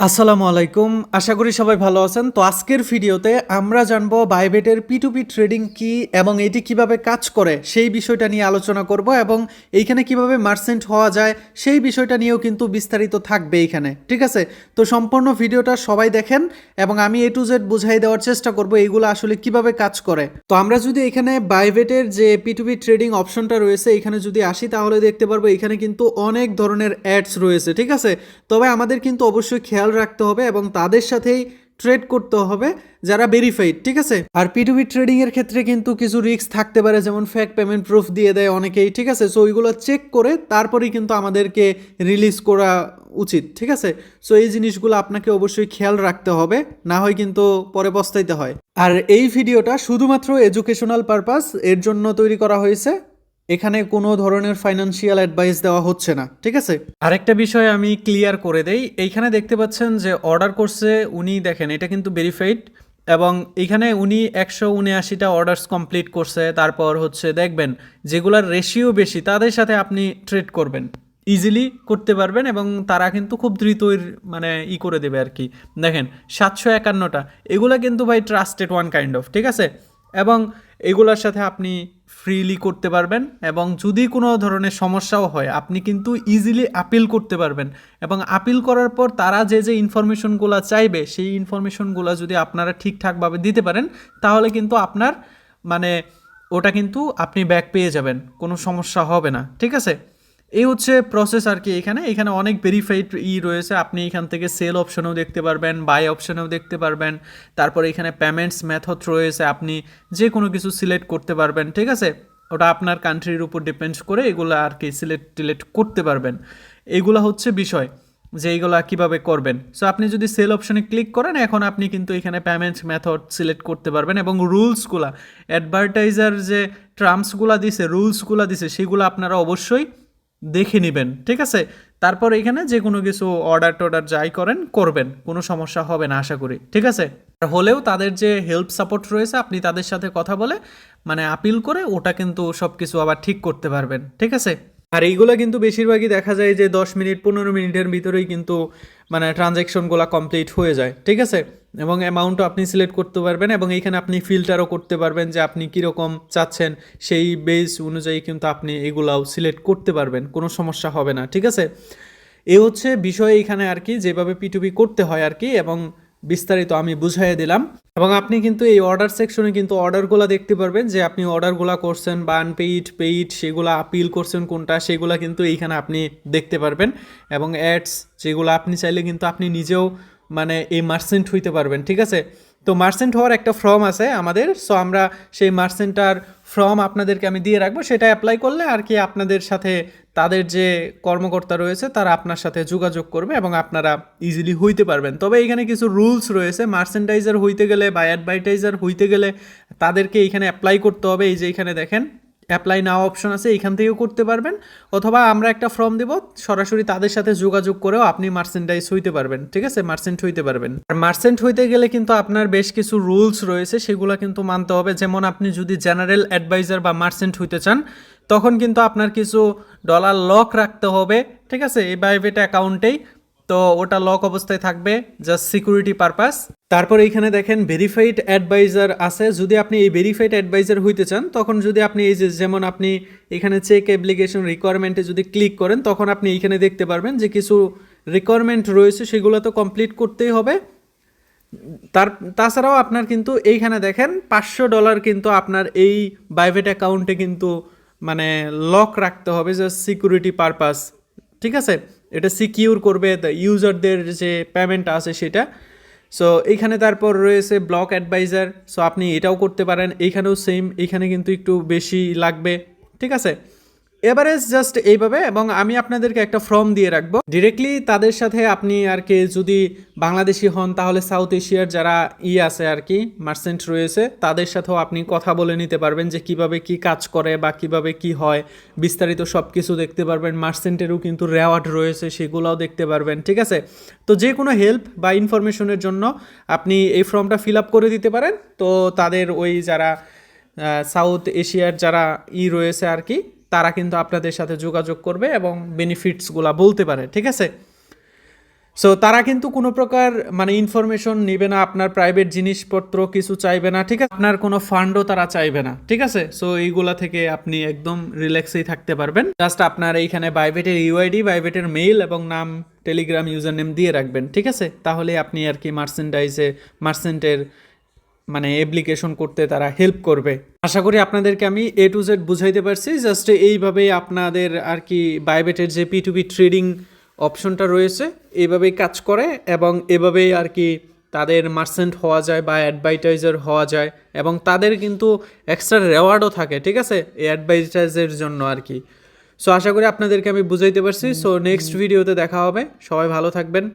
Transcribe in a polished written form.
আসসালামু আলাইকুম, আশা করি সবাই ভালো আছেন। তো আজকের ভিডিওতে আমরা জানবো বাইবেটের P2P ট্রেডিং কি এবং এটি কিভাবে কাজ করে সেই বিষয়টা নিয়ে আলোচনা করব এবং এইখানে কিভাবে মার্চেন্ট হওয়া যায় সেই বিষয়টা নিয়েও কিন্তু বিস্তারিত থাকবে এইখানে, ঠিক আছে? তো সম্পূর্ণ ভিডিওটা সবাই দেখেন এবং আমি A to Z বুঝাই দেওয়ার চেষ্টা করব এইগুলো আসলে কিভাবে কাজ করে। তো আমরা যদি এখানে বাইবেটের যে P2P ট্রেডিং অপশনটা রয়েছে এখানে যদি আসি তাহলে দেখতে পারবো এখানে কিন্তু অনেক ধরনের অ্যাডস রয়েছে, ঠিক আছে? তবে আমাদের কিন্তু অবশ্যই খেয়াল রাখতে হবে এবং তাদের সাথেই ট্রেড করতে হবে যারা ভেরিফাইড, ঠিক আছে? আর P2P ট্রেডিং এর ক্ষেত্রে কিন্তু কিছু রিস্ক থাকতে পারে, যেমন ফেক পেমেন্ট প্রুফ দিয়ে দেয় অনেকেই, ঠিক আছে? সো ওইগুলো চেক করে তারপরেই কিন্তু আমাদেরকে রিলিজ করা উচিত, ঠিক আছে? সো এই জিনিসগুলো আপনাকে অবশ্যই খেয়াল রাখতে হবে, না হয় কিন্তু পরে পস্তাইতে হয়। আর এই ভিডিওটা শুধুমাত্র এডুকেশনাল পারপাস এর জন্য তৈরি করা হয়েছে, এখানে কোনো ধরনের ফাইন্যান্সিয়াল অ্যাডভাইস দেওয়া হচ্ছে না, ঠিক আছে? আরেকটা বিষয় আমি ক্লিয়ার করে দেই, এইখানে দেখতে পাচ্ছেন যে অর্ডার করছে উনি, দেখেন এটা কিন্তু ভেরিফাইড এবং এখানে উনি 179টা অর্ডারস কমপ্লিট করছে। তারপর হচ্ছে দেখবেন যেগুলার রেশিও বেশি তাদের সাথে আপনি ট্রেড করবেন, ইজিলি করতে পারবেন এবং তারা কিন্তু খুব দ্রুতই মানে করে দেবে আর কি। দেখেন 751টা, এগুলা কিন্তু ভাই ট্রাস্টেড ওয়ান কাইন্ড অফ, ঠিক আছে? এবং এগুলোর সাথে আপনি ফ্রিলি করতে পারবেন এবং যদি কোনো ধরনের সমস্যাও হয় আপনি কিন্তু ইজিলি আপিল করতে পারবেন এবং আপিল করার পর তারা যে যে ইনফরমেশনগুলো চাইবে সেই ইনফরমেশনগুলো যদি আপনারা ঠিকঠাকভাবে দিতে পারেন তাহলে কিন্তু আপনার মানে ওটা কিন্তু আপনি ব্যাক পেয়ে যাবেন, কোনো সমস্যা হবে না, ঠিক আছে? এই হচ্ছে প্রসেস আর কি। এখানে অনেক ভেরিফাইড রয়েছে, আপনি এখান থেকে সেল অপশনেও দেখতে পারবেন, বাই অপশনেও দেখতে পারবেন। তারপরে এখানে পেমেন্টস মেথড রয়েছে, আপনি যে কোনো কিছু সিলেক্ট করতে পারবেন, ঠিক আছে? ওটা আপনার কান্ট্রির উপর ডিপেন্ডস করে এগুলো আর কি সিলেক্ট করতে পারবেন। এগুলো হচ্ছে বিষয় যে এইগুলা কীভাবে করবেন। সো আপনি যদি সেল অপশনে ক্লিক করেন এখন আপনি কিন্তু এখানে পেমেন্ট মেথড সিলেক্ট করতে পারবেন এবং রুলসগুলা, অ্যাডভার্টাইজার যে টার্মসগুলো দিছে, রুলসগুলো দিছে, সেগুলো আপনারা অবশ্যই দেখে নেবেন, ঠিক আছে? তারপর এখানে যে কোনো কিছু অর্ডার যাই করবেন, কোনো সমস্যা হবে না আশা করি, ঠিক আছে? আর হলেও তাদের যে হেল্প সাপোর্ট রয়েছে আপনি তাদের সাথে কথা বলে মানে আপিল করে ওটা কিন্তু সব কিছু আবার ঠিক করতে পারবেন, ঠিক আছে? আর এইগুলো কিন্তু বেশিরভাগই দেখা যায় যে 10 মিনিট 15 মিনিটের ভিতরেই কিন্তু মানে ট্রানজ্যাকশনগুলো কমপ্লিট হয়ে যায়, ঠিক আছে? এবং অ্যামাউন্টও আপনি সিলেক্ট করতে পারবেন এবং এইখানে আপনি ফিল্টারও করতে পারবেন যে আপনি কীরকম চাচ্ছেন, সেই বেস অনুযায়ী কিন্তু আপনি এগুলাও সিলেক্ট করতে পারবেন, কোনো সমস্যা হবে না, ঠিক আছে? এ হচ্ছে বিষয় এইখানে আর কি, যেভাবে P2P করতে হয় আর কি, এবং বিস্তারিত আমি বুঝাইয়ে দিলাম। এবং আপনি কিন্তু এই অর্ডার সেকশনে কিন্তু অর্ডারগুলো দেখতে পারবেন যে আপনি অর্ডারগুলো করছেন বা আনপেইড পেইড, সেগুলো আপিল করছেন কোনটা, সেগুলো কিন্তু এইখানে আপনি দেখতে পারবেন। এবং অ্যাডস যেগুলো আপনি চাইলে কিন্তু আপনি নিজেও মানে এই মার্চেন্ট হইতে পারবেন, ঠিক আছে? তো মার্চেন্ট হওয়ার একটা ফর্ম আছে আমাদের, সো আমরা সেই মার্চেন্টার ফর্ম আপনাদেরকে আমি দিয়ে রাখবো, সেটা অ্যাপ্লাই করলে আর কি আপনাদের সাথে তাদের যে কর্মকর্তা রয়েছে তারা আপনার সাথে যোগাযোগ করবে এবং আপনারা ইজিলি হইতে পারবেন। তবে এখানে কিছু রুলস রয়েছে, মার্চেন্টাইজার হইতে গেলে বা অ্যাডভার্টাইজার হইতে গেলে তাদেরকে এখানে অ্যাপ্লাই করতে হবে। এই যে এখানে দেখেন অ্যাপ্লাই নাও অপশন আছে, এখান থেকেও করতে পারবেন, অথবা আমরা একটা ফর্ম দেব, সরাসরি তাদের সাথে যোগাযোগ করেও আপনি মার্চেন্টাইজ হইতে পারবেন, ঠিক আছে? মার্চেন্ট হইতে পারবেন। আর মার্চেন্ট হইতে গেলে কিন্তু আপনার বেশ কিছু রুলস রয়েছে, সেগুলো কিন্তু মানতে হবে। যেমন আপনি যদি জেনারেল অ্যাডভাইজার বা মার্চেন্ট হইতে চান তখন কিন্তু আপনার কিছু ডলার লক রাখতে হবে, ঠিক আছে? এই বাইবেট অ্যাকাউন্টেই, তো ওটা লক অবস্থায় থাকবে জাস্ট সিকিউরিটি পারপাস। তারপর এইখানে দেখেন ভেরিফাইড অ্যাডভাইজার আছে, যদি আপনি এই ভেরিফাইড অ্যাডভাইজার হইতে চান তখন যদি আপনি এই যে যেমন আপনি এখানে চেক অ্যাপ্লিকেশন রিকোয়ারমেন্টে যদি ক্লিক করেন তখন আপনি এইখানে দেখতে পারবেন যে কিছু রিকোয়ারমেন্ট রয়েছে, সেগুলো তো কমপ্লিট করতেই হবে। তাছাড়াও আপনার কিন্তু এইখানে দেখেন $500 কিন্তু আপনার এই বাইবেট অ্যাকাউন্টে কিন্তু মানে লক রাখতে হবে জাস্ট সিকিউরিটি পারপাস, ঠিক আছে? এটা সিকিউর করবে ইউজারদের যে পেমেন্ট আছে সেটা। সো এইখানে তারপর রয়েছে ব্লক অ্যাডভাইজার, সো আপনি এটাও করতে পারেন। এইখানেও সেম, এইখানে কিন্তু একটু বেশি লাগবে, ঠিক আছে? এভারেজ জাস্ট এইভাবে। এবং আমি আপনাদেরকে একটা ফর্ম দিয়ে রাখবো, ডিরেক্টলি তাদের সাথে আপনি আর কি যদি বাংলাদেশি হন তাহলে সাউথ এশিয়ার যারা আছে আর কি মার্চেন্ট রয়েছে তাদের সাথেও আপনি কথা বলে নিতে পারবেন যে কিভাবে কি কাজ করে বা কিভাবে কি হয়, বিস্তারিত সব কিছু দেখতে পারবেন। মার্চেন্টেরও কিন্তু রেওয়ার্ড রয়েছে, সেগুলোও দেখতে পারবেন, ঠিক আছে? তো যে কোনো হেল্প বা ইনফরমেশনের জন্য আপনি এই ফর্মটা ফিল আপ করে দিতে পারেন। তো তাদের ওই যারা সাউথ এশিয়ার যারা রয়েছে আর কি, তারা কিন্তু আপনাদের সাথে যোগাযোগ করবে এবং বেনিফিটসগুলা বলতে পারে, ঠিক আছে? সো তারা কিন্তু কোনো প্রকার মানে ইনফরমেশন নেবে না, আপনার প্রাইভেট জিনিসপত্র কিছু চাইবে না, ঠিক আছে, আপনার কোনো ফান্ডও তারা চাইবে না, ঠিক আছে। সো এইগুলা থেকে আপনি একদম রিল্যাক্সেই থাকতে পারবেন। জাস্ট আপনার এইখানে বাইবেটের ইউআইডি, বাইবেটের মেইল এবং নাম, টেলিগ্রাম ইউজার নেম দিয়ে রাখবেন, ঠিক আছে। তাহলে আপনি আর কি মার্চেন্টের মানে অ্যাপ্লিকেশন করতে তারা হেল্প করবে। আশা করি আপনাদেরকে আমি A to Z বুঝাইতে পারছি। জাস্ট এইভাবেই আপনাদের আর কি বাইবেটের যে P2P ট্রেডিং অপশনটা রয়েছে এইভাবেই কাজ করে, এবং এভাবেই আর কি তাদের মার্চেন্ট হওয়া যায় বা অ্যাডভার্টাইজার হওয়া যায়, এবং তাদের কিন্তু এক্সট্রা রেওয়ার্ডও থাকে, ঠিক আছে, এই অ্যাডভার্টাইজের জন্য আর কি। সো আশা করি আপনাদেরকে আমি বুঝাইতে পারছি। সো নেক্সট ভিডিওতে দেখা হবে, সবাই ভালো থাকবেন।